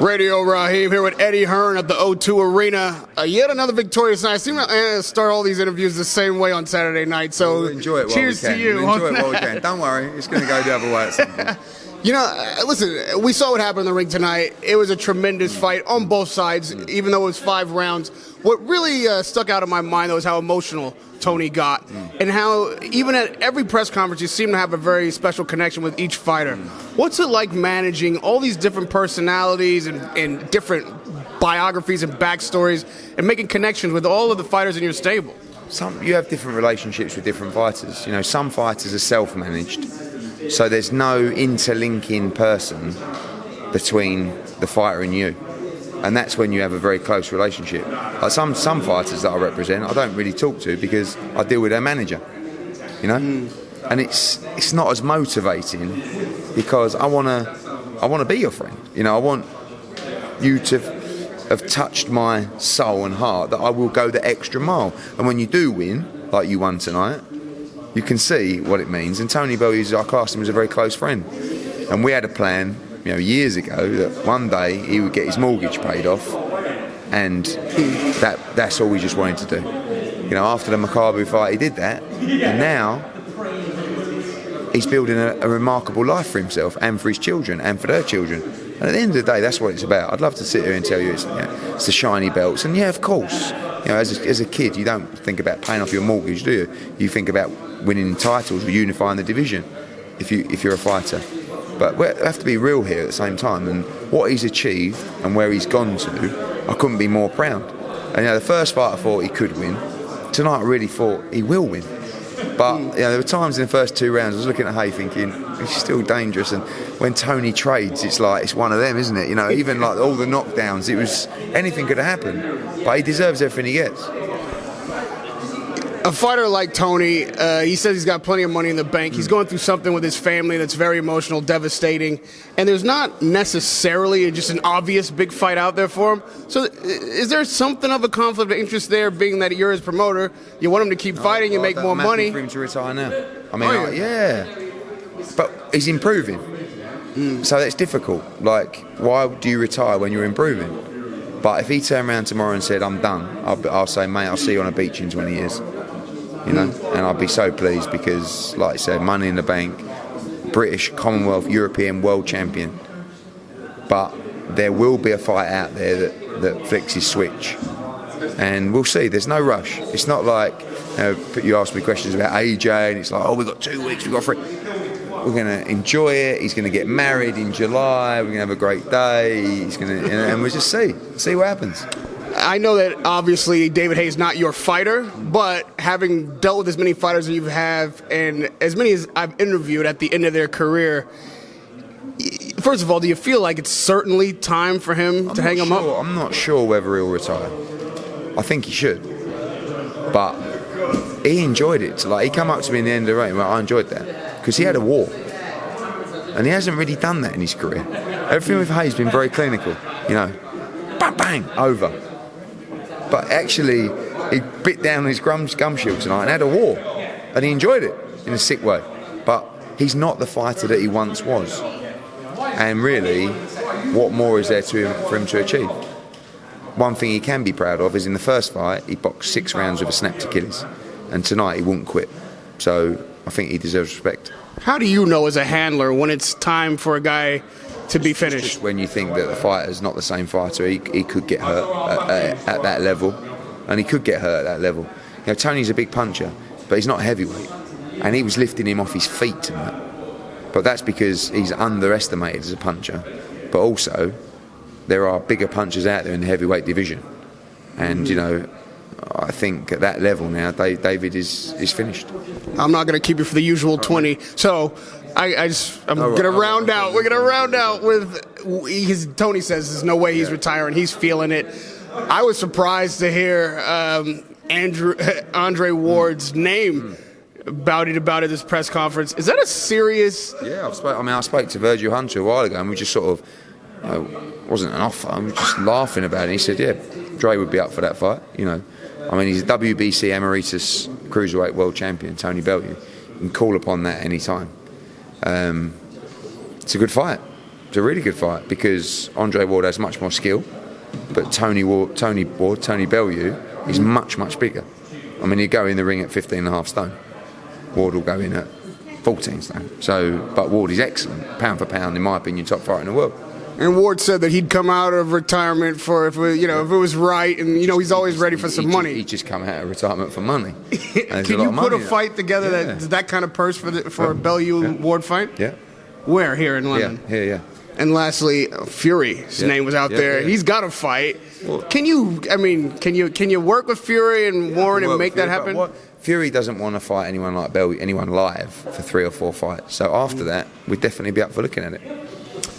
Radio Raheem here with Eddie Hearn at the O2 Arena. Yet another victorious night. I seem to start all these interviews the same way on Saturday night, so we'll enjoy it while cheers we can. to you. We'll enjoy it while we can. Don't worry, it's going to go the other way at some point. You know, listen, we saw what happened in the ring tonight. It was a tremendous fight on both sides, even though it was 5 rounds. What really stuck out in my mind, though, is how emotional Tony got, and how even at every press conference you seem to have a very special connection with each fighter. What's it like managing all these different personalities and different biographies and backstories and making connections with all of the fighters in your stable? You have different relationships with different fighters. You know, some fighters are self-managed, so there's no interlinking person between the fighter and you. And that's when you have a very close relationship. Like some fighters that I represent, I don't really talk to because I deal with their manager, you know. And it's not as motivating because I wanna be your friend. You know, I want you to have touched my soul and heart that I will go the extra mile. And when you do win, like you won tonight, you can see what it means. And Tony Bellew, I classed him as a very close friend, and we had a plan, you know, years ago, that one day he would get his mortgage paid off, and that's all we just wanted to do. You know, after the Makabu fight, he did that, and now he's building a remarkable life for himself and for his children and for their children. And at the end of the day, that's what it's about. I'd love to sit here and tell you it's the shiny belts, and yeah, of course, you know, as a kid, you don't think about paying off your mortgage, do you? You think about winning titles or unifying the division if you're a fighter. But we have to be real here at the same time, and what he's achieved and where he's gone to, I couldn't be more proud. And you know, the first fight I thought he could win. Tonight I really thought he will win. But you know, there were times in the first 2 rounds I was looking at Haye thinking he's still dangerous, and when Tony trades, it's like it's one of them, isn't it? You know, even like all the knockdowns, it was anything could have happened. But he deserves everything he gets. A fighter like Tony, he says he's got plenty of money in the bank. He's going through something with his family that's very emotional, devastating, and there's not necessarily just an obvious big fight out there for him. So is there something of a conflict of interest there, being that you're his promoter, you want him to keep fighting and make more money? I'm happy for him to retire now. I mean, yeah. But he's improving. So that's difficult. Like, why do you retire when you're improving? But if he turned around tomorrow and said, I'm done, I'll say, mate, I'll see you on a beach in 20 years. You know, and I'd be so pleased because, like I said, money in the bank, British, Commonwealth, European, world champion. But there will be a fight out there that flicks his switch, and we'll see. There's no rush. It's not like, you ask me questions about AJ, and it's like, oh, we've got 2 weeks, we've got 3. We're going to enjoy it. He's going to get married in July. We're going to have a great day. He's going to, and we'll just see what happens. I know that obviously David Haye's not your fighter, but having dealt with as many fighters as you have and as many as I've interviewed at the end of their career, first of all, do you feel like it's certainly time for him to hang him up? I'm not sure whether he'll retire. I think he should. But he enjoyed it. Like, he came up to me in the end of the ring, well, I enjoyed that. Because he had a war. And he hasn't really done that in his career. Everything with Haye's been very clinical. You know, bang, bang, over. But actually, he bit down his gum shield tonight and had a war. And he enjoyed it in a sick way. But he's not the fighter that he once was. And really, what more is there for him to achieve? One thing he can be proud of is in the first fight, he boxed 6 rounds with a snapped Achilles. And tonight, he wouldn't quit. So I think he deserves respect. How do you know as a handler when it's time for a guy to be finished? Just when you think that the fighter's not the same fighter, he could get hurt at that level, and he could get hurt at that level. You know, Tony's a big puncher, but he's not heavyweight, and he was lifting him off his feet tonight. But that's because he's underestimated as a puncher. But also, there are bigger punchers out there in the heavyweight division, and you know, I think at that level now, David is finished. I'm not going to keep you for the usual 20, so I'm going to round out. We're going to round out with Tony says there's no way he's retiring. He's feeling it. I was surprised to hear Andre Ward's name bandied about at this press conference. Is that a serious? Yeah, I spoke to Virgil Hunter a while ago, and we just sort of, wasn't an offer. I was just laughing about it. And he said, yeah, Dre would be up for that fight. You know, I mean, he's a WBC Emeritus Cruiserweight World Champion, Tony Bellew. You can call upon that any time. It's a good fight. It's a really good fight because Andre Ward has much more skill, but Tony Bellew is much bigger. I mean, he'd go in the ring at 15.5 stone. Ward will go in at 14 stone. So, but Ward is excellent, pound for pound, in my opinion, top fighter in the world. And Ward said that he'd come out of retirement for if it was right, and he's always ready for some money. He just come out of retirement for money. Can you put a fight together that kind of purse for a Bellew Ward fight? Yeah. Where? Here in London? Yeah. And lastly, Fury's name was out there. He's got to fight. Well, can you work with Fury and Warren and make that happen? Fury doesn't want to fight anyone like Bellew, anyone live for 3 or 4 fights. So after that, we'd definitely be up for looking at it.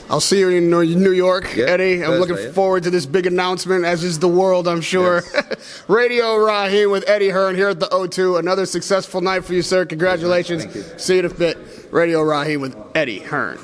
I'll see you in New York, Eddie. I'm looking forward to this big announcement, as is the world, I'm sure. Yes. Radio Raheem with Eddie Hearn here at the O2. Another successful night for you, sir. Congratulations. Thank you. See you in a bit. Radio Raheem with Eddie Hearn.